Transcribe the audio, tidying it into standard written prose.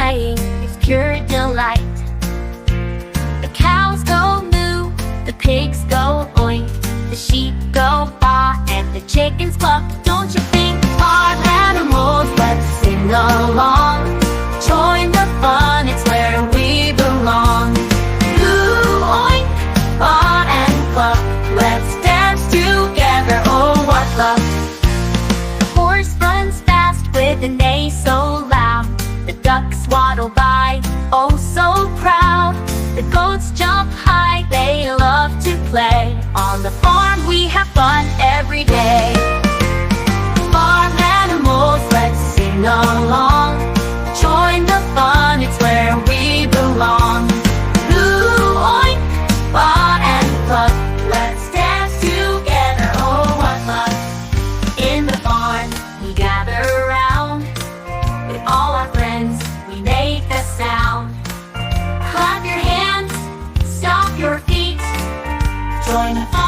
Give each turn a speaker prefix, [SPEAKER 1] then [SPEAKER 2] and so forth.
[SPEAKER 1] playing is pure delight. The cows go moo, the pigs go oink, the sheep go baa, and the chickens cluck. Don't you think, farm animals, let's sing along. Join the fun, it's where we belong. Moo, oink, baa and cluck, let's dance together, oh what luck. The horse runs fast with a neigh so loud. The ducks waddle by, oh so proud. The goats jump high, they love to play. On the farm we have fun every day. Farm animals, let's sing along. Join the fun, it's where we belong. Moo, oink, baa and cluck, let's dance together, oh what luck. In the barn we gather round, with all our friends we make a sound. Clap your hands, stomp your feet, join the fun.